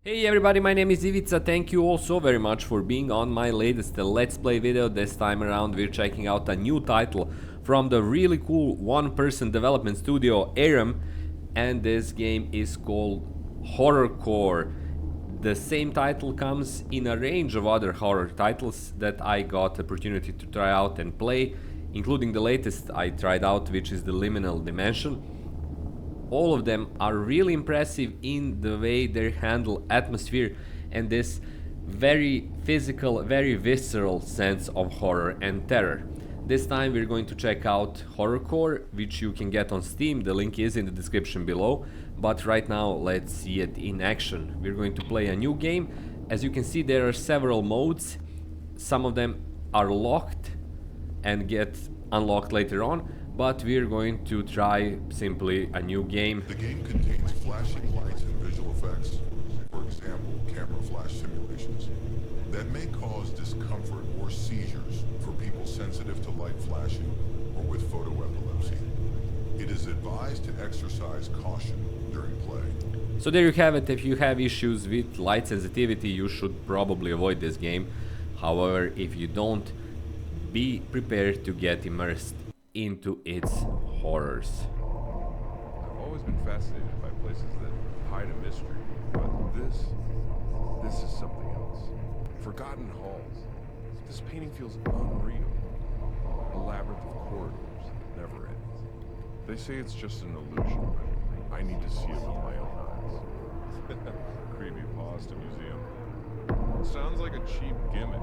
Hey everybody, my name is Ivica. Thank you all so very much for being on my latest Let's Play video. This time around we're checking out a new title from the really cool one-person development studio Airem, and this game is called HorrorCore. The same title comes in a range of other horror titles that I got the opportunity to try out and play, including the latest I tried out, which is the Liminal Dimension. All of them are really impressive in the way they handle atmosphere and this very physical, very visceral sense of horror and terror. This time we're going to check out HorrorCore, which you can get on Steam. The link is in the description below. But right now let's see it in action. We're going to play a new game. As you can see, there are several modes. Some of them are locked and get unlocked later on, but we're going to try simply a new game. The game contains flashing lights and visual effects, for example, camera flash simulations, that may cause discomfort or seizures for people sensitive to light flashing or with photoepilepsy. It is advised to exercise caution during play. So there you have it. If you have issues with light sensitivity, you should probably avoid this game. However, if you don't, be prepared to get immersed into its horrors. I've always been fascinated by places that hide a mystery, but this is something else. Forgotten halls. This painting feels unreal. A labyrinth of corridors that never ends. They say it's just an illusion, but I need to see it with my own eyes. Creepypasta Museum. Sounds like a cheap gimmick,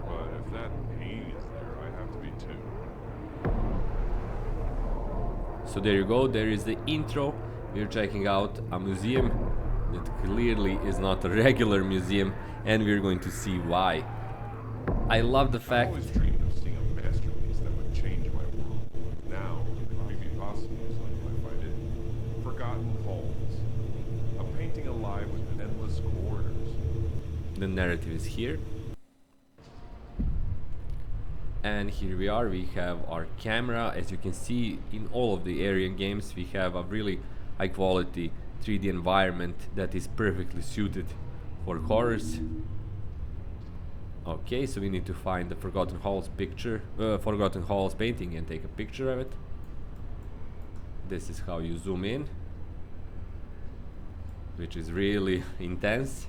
but if that painting is there, I have to be too. So there you go, there is the intro. We're checking out a museum that clearly is not a regular museum, and we're going to see why. I love the I fact... always dreamed of seeing a masterpiece that would change my world. Now, the Creepypasta Museum, I find it forgotten halls. A painting alive with endless corridors. The narrative is here. And here we are, we have our camera. As you can see, in all of the Airem games we have a really high quality 3D environment that is perfectly suited for horrors. Okay, so we need to find the Forgotten Halls Forgotten Halls painting and take a picture of it. This is how you zoom in, which is really intense.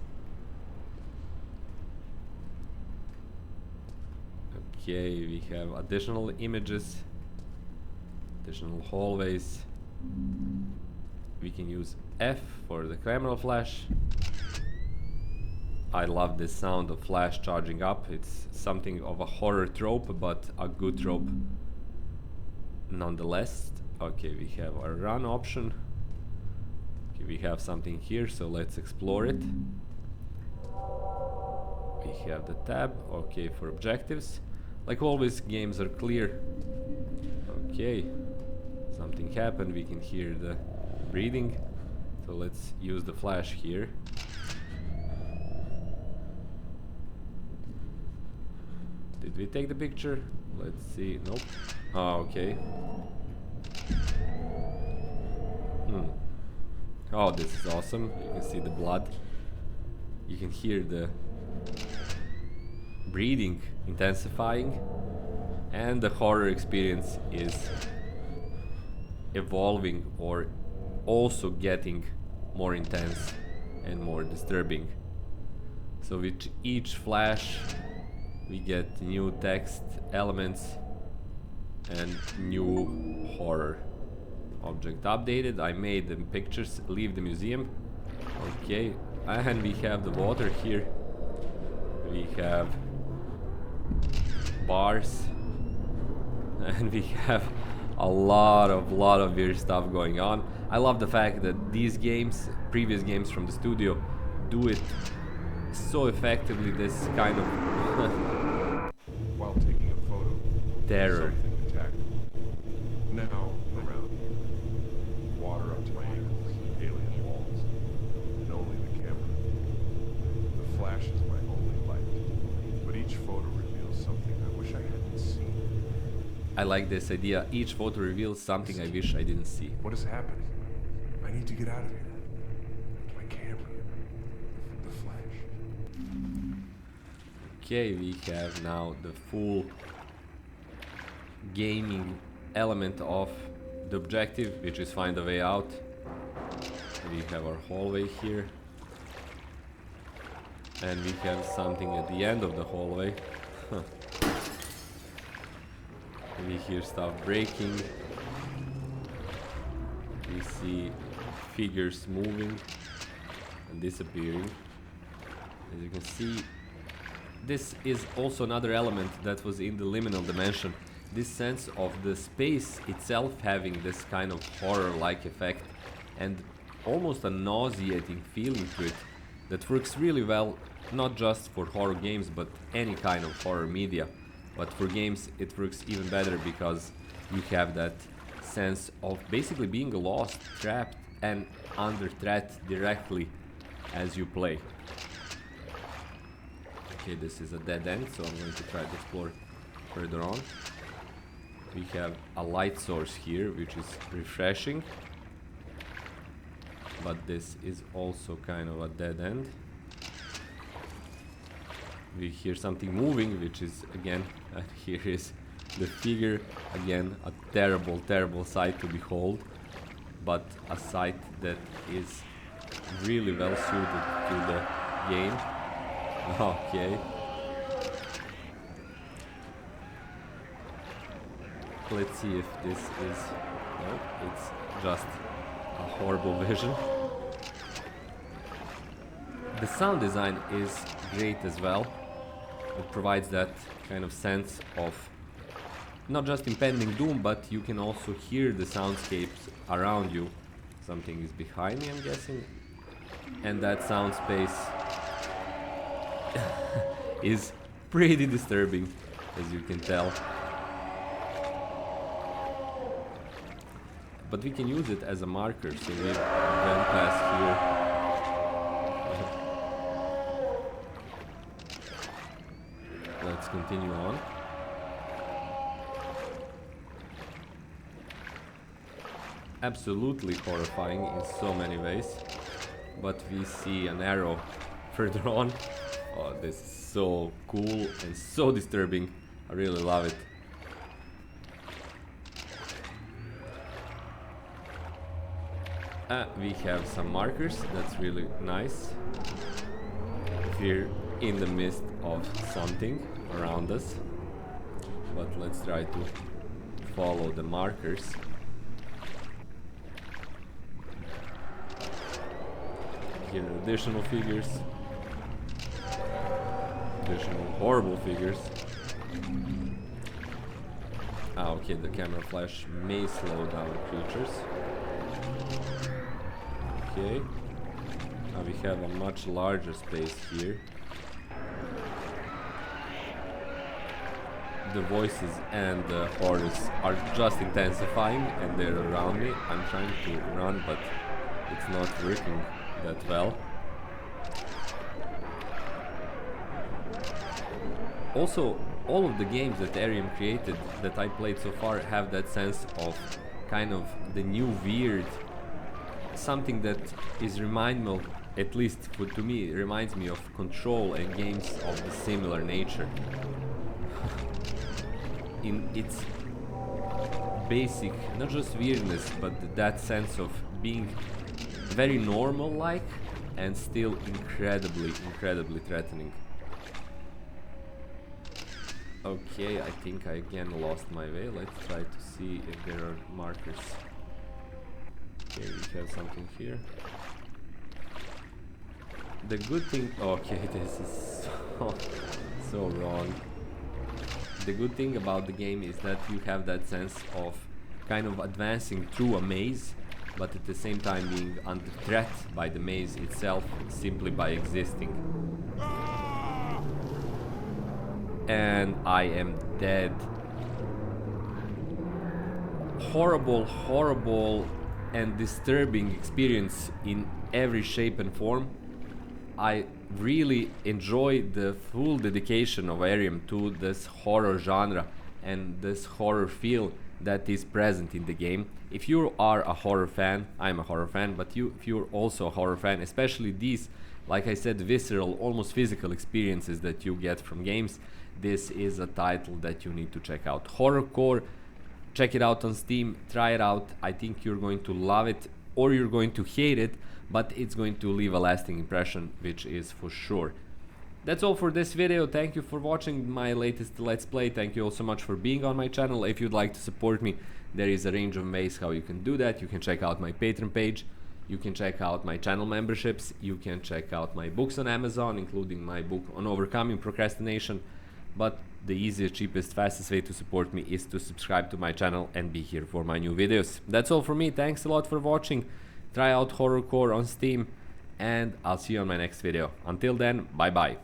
Okay, we have additional images, additional hallways. We can use F for the camera flash. I love the sound of flash charging up. It's something of a horror trope, but a good trope nonetheless. Okay, we have a run option. Okay, we have something here, so let's explore it. We have the tab, okay, for objectives. Like always, games are clear. Okay, something happened, we can hear the breathing. So let's use the flash here. Did we take the picture? Let's see, nope. Oh, okay. Oh, this is awesome. You can see the blood. You can hear the breathing intensifying, and the horror experience is evolving or also getting more intense and more disturbing. So with each flash we get new text elements and new horror. Object updated. I made the pictures. Leave the museum. Okay, and we have the water here. We have bars, and we have a lot of weird stuff going on. I love the fact that these games, previous games from the studio, do it so effectively. This kind of While taking a photo, terror. something attacked me. Now, around me. Water up to my ankles, alien walls, and only the camera. The flash is my only light, but each photo reveals something I wish I hadn't seen. I like this idea. Each photo reveals something I wish I didn't see. What is happening? I need to get out of here. My camera. The Okay, we have now the full gaming element of the objective, which is find a way out. We have our hallway here. And we have something at the end of the hallway. We hear stuff breaking. We see figures moving and disappearing. As you can see, this is also another element that was in the Liminal Dimension. This sense of the space itself having this kind of horror-like effect and almost a nauseating feeling to it that works really well, not just for horror games but any kind of horror media. But for games it works even better because you have that sense of basically being lost, trapped and under threat directly as you play. Okay, this is a dead end, so I'm going to try to explore further on. We have a light source here, which is refreshing. But this is also kind of a dead end. We hear something moving, which is again, here is the figure. Again, a terrible, terrible sight to behold. But a sight that is really well suited to the game. Okay. Let's see if this is... No, it's just a horrible vision. The sound design is great as well. It provides that kind of sense of not just impending doom, but you can also hear the soundscapes around you. Something is behind me, I'm guessing. And that sound space is pretty disturbing, as you can tell. But we can use it as a marker, so we went past here. Let's continue on. Absolutely horrifying in so many ways. But we see an arrow further on. Oh, this is so cool and so disturbing. I really love it. We have some markers, that's really nice. We're in the midst of something around us, but let's try to follow the markers. Here are additional figures, additional horrible figures. Ah, okay, the camera flash may slow down creatures. Okay, now we have a much larger space here. The voices and the horrors are just intensifying and they're around me. I'm trying to run, but it's not working that well. Also, all of the games that Airem created that I played so far have that sense of kind of the new weird, something that is at least to me, reminds me of Control and games of the similar nature. In its basic, not just weirdness, but that sense of being very normal-like and still incredibly, incredibly threatening. Okay, I think I again lost my way. Let's try to see if there are markers. Okay, we have something here. The good thing... Okay, this is so wrong. The good thing about the game is that you have that sense of kind of advancing through a maze, but at the same time being under threat by the maze itself simply by existing. And I am dead. Horrible, horrible and disturbing experience in every shape and form. I really enjoy the full dedication of Airem to this horror genre and this horror feel that is present in the game. If you are a horror fan, I'm a horror fan, but if you're also a horror fan, especially these like I said, visceral, almost physical experiences that you get from games, this is a title that you need to check out. HorrorCore, check it out on Steam, try it out. I think you're going to love it or you're going to hate it, but it's going to leave a lasting impression, which is for sure. That's all for this video. Thank you for watching my latest Let's Play. Thank you all so much for being on my channel. If you'd like to support me, there is a range of ways how you can do that. You can check out my Patreon page. You can check out my channel memberships. You can check out my books on Amazon, including my book on overcoming procrastination. But the easiest, cheapest, fastest way to support me is to subscribe to my channel and be here for my new videos. That's all for me. Thanks a lot for watching. Try out HorrorCore on Steam, and I'll see you on my next video. Until then, bye bye.